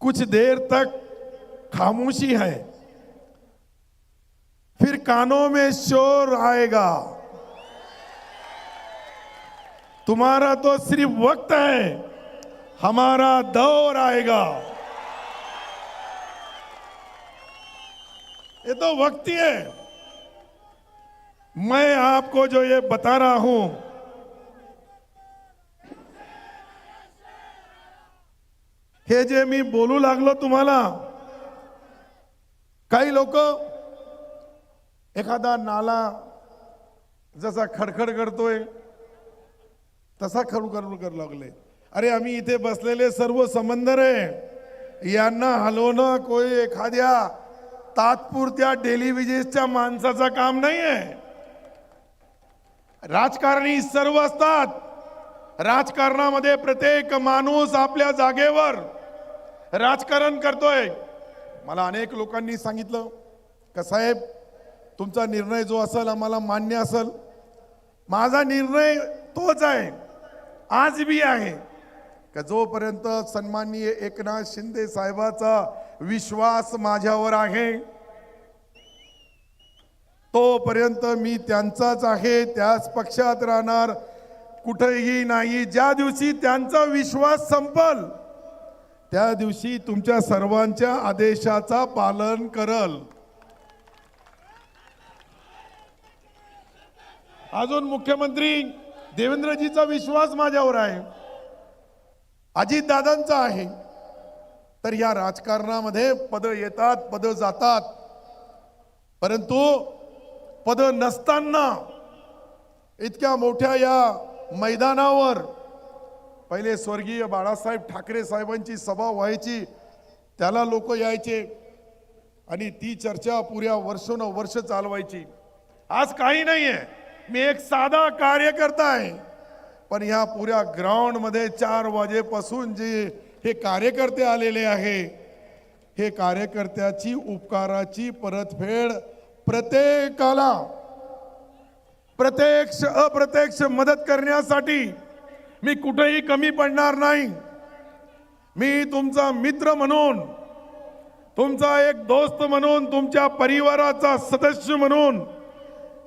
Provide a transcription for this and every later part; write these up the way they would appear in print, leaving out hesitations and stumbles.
कुछ देर तक खामोशी है, फिर कानों में शोर आएगा। तुम्हारा तो सिर्फ वक्त है, हमारा दौर आएगा। ये तो वक्त ही है। मैं आपको जो ये बता रहा हूं, हे जे मी बोलू लागलो तुम्हाला, काही लोक एखादा नाला जसा खडखड करतोय तसा खडखड करू लागले। अरे आम्ही इथे बसलेले सर्व समंदर आहे, यांना हलवणं कोई एखाद्या तात्पुरत्या डेली विजेसच्या माणसाचं काम नाही आहे। राजकारणी सर्व असतात। राजकारणामध्ये प्रत्येक माणूस आपल्या जागेवर राजकारण करतोय। मला अनेक लोकांनी सांगितलं का साहेब तुमचा निर्णय जो असेल आम्हाला मान्य असेल। माझा निर्णय तोच आहे, आज भी आहे का जोपर्यंत सन्माननीय एकनाथ शिंदे साहेबाचा विश्वास माझ्यावर आहे तोपर्यंत मी त्यांचाच आहे, त्याच पक्षात राहणार, कुठेही नाही। ज्या दिवशी त्यांचा विश्वास संपल त्या दिवशी तुमच्या सर्वांच्या आदेशाचा पालन करल। अजून मुख्यमंत्री देवेंद्रजीचा विश्वास माझ्यावर आहे, अजितदादांचा आहे। तर या राजकारणामध्ये पद येतात, पद जातात, परंतु पद नसताना इतक्या मोठ्या या मैदानावर पहिले स्वर्गीय बाळासाहेब ठाकरे साहेबांची सभा व्हायची, त्याला लोक यायचे आणि ती चर्चा पुऱ्या वर्षोनवर्ष चालवायची। आज काही नाहीये, मी एक साधा कार्यकर्ता आहे, पण ह्या पुऱ्या ग्राउंड मध्ये 4 वाजेपासून जे हे कार्यकर्ते आलेले आहे, हे कार्यकर्त्याची उपकाराची परतफेड प्रत्येकाला प्रत्यक्ष अप्रत्यक्ष मदत करण्यासाठी मी कुठेही कमी पडणार नाही। मी तुमचा मित्र म्हणून, तुमचा एक दोस्त म्हणून, तुमच्या परिवाराचा सदस्य म्हणून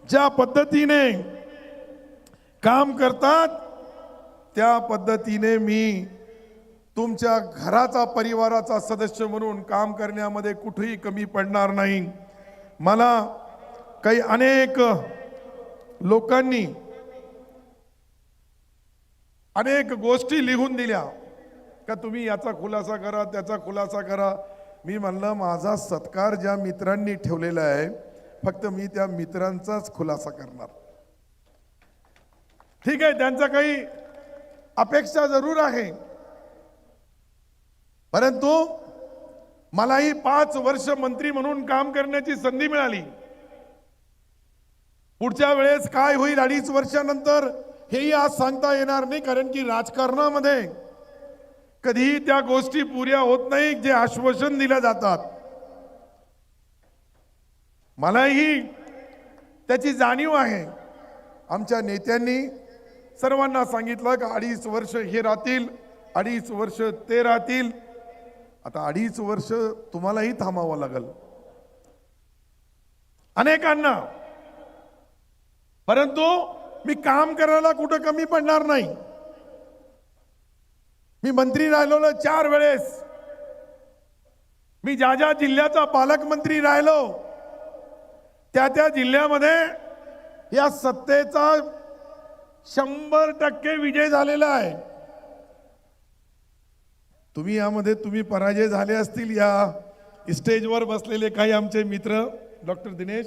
ज्या पद्धतीने काम करतात त्या पद्धतीने मी तुमच्या घराचा परिवाराचा सदस्य म्हणून काम करण्यामध्ये कुठेही कमी पडणार नाही। मला काही अनेक लोकांनी अनेक गोष्टी लिहून दिल्या का तुम्ही याचा खुलासा करा, त्याचा खुलासा करा। मी म्हणलं माझा सत्कार ज्या मित्रांनी ठेवलेला आहे फक्त मी त्या मित्रांचाच खुलासा करणार। ठीक आहे, त्यांचा काही अपेक्षा जरूर आहे, परंतु मलाही 5 वर्ष मंत्री म्हणून काम करण्याची संधी मिळाली। पुढच्या वेळेस काय होईल 2.5 वर्षानंतर हेही आज सांगता येणार नाही, कारण की राजकारणामध्ये कधीही त्या गोष्टी पुऱ्या होत नाही जे आश्वासन दिले जातात। मलाही त्याची जाणीव आहे। आमच्या नेत्यांनी सर्वांना सांगितलं की 2.5 वर्ष हे राहतील, 2.5 वर्ष ते राहतील। आता 2.5 वर्ष तुम्हालाही थांबावं लागेल अनेकांना, परंतु मी काम करायला कुठं कमी पडणार नाही। मी मंत्री राहिलो 4 वेळेस, मी ज्या ज्या जिल्ह्याचा पालकमंत्री राहिलो त्या जिल्ह्यामध्ये या सत्तेचा 100% विजय झालेला आहे। तुम्ही यामध्ये तुम्ही पराजय झाले असतील, या स्टेजवर बसलेले काही आमचे मित्र डॉक्टर दिनेश,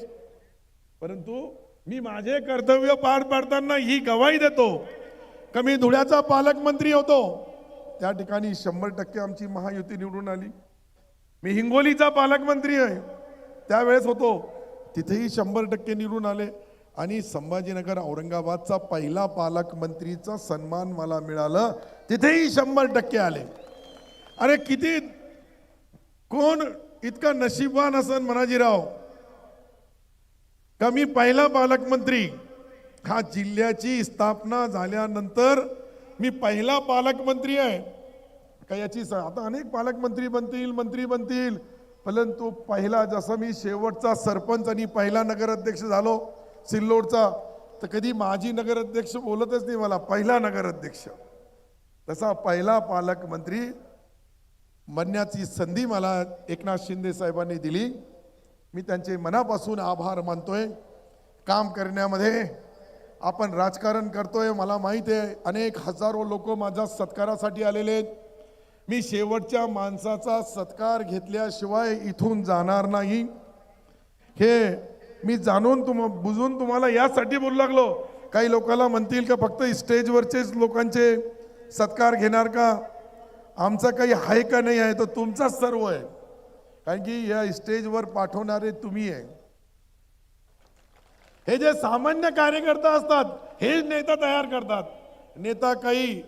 परंतु मी माझे कर्तव्य पार पाडताना ही गवाही देतो की मी धुळ्याचा पालकमंत्री होतो, त्या ठिकाणी 100% आमची महायुती निवडून आली। मी हिंगोलीचा पालकमंत्री आहे, त्यावेळेस होतो, तिथेही 100% निवडून आले। आणि संभाजीनगर औरंगाबादचा पहिला पालकमंत्रीचा सन्मान मला मिळाला, तिथेही 100% आले। अरे किती कोण इतका नशीबवान असन मनाजीराव का मी पहिला पालकमंत्री, हा जिल्ह्याची स्थापना झाल्यानंतर मी पहिला पालकमंत्री आहे का आता अनेक पालकमंत्री बनतील, मंत्री बनतील, परंतु पहिला जसं मी शेवटचा सरपंच आणि पहिला नगराध्यक्ष झालो सिल्लोडचा, तर कधी माजी नगराध्यक्ष बोलतच नाही मला, पहिला नगराध्यक्ष. तसा पहिला पालकमंत्री बनण्याची संधी मला एकनाथ शिंदे साहेबांनी दिली. मी त्यांचे मनापासून आभार मानतोय. काम करण्यामध्ये आपण राजकारण करतोय, मला माहिती आहे अनेक हजारो लोक माझ्या सत्कारासाठी आलेले आहेत. मी शेवटच्या माणसाचा सत्कार घेतल्याशिवाय इथून जाणार नाही. हे मी जाणून बुजून तुम्हाला यासाठी बोलू लागलो. काही लोकांना म्हणतील का फक्त स्टेजवरचेच लोकांचे सत्कार घेणार का, आमचा काही आहे का नाही आहे, तर तुमचाच सर्व आहे. कारण की या स्टेजवर पाठवणारे तुम्ही आहे. हे जे सामान्य कार्यकर्ता असतात हे नेता तयार करतात. नेता काही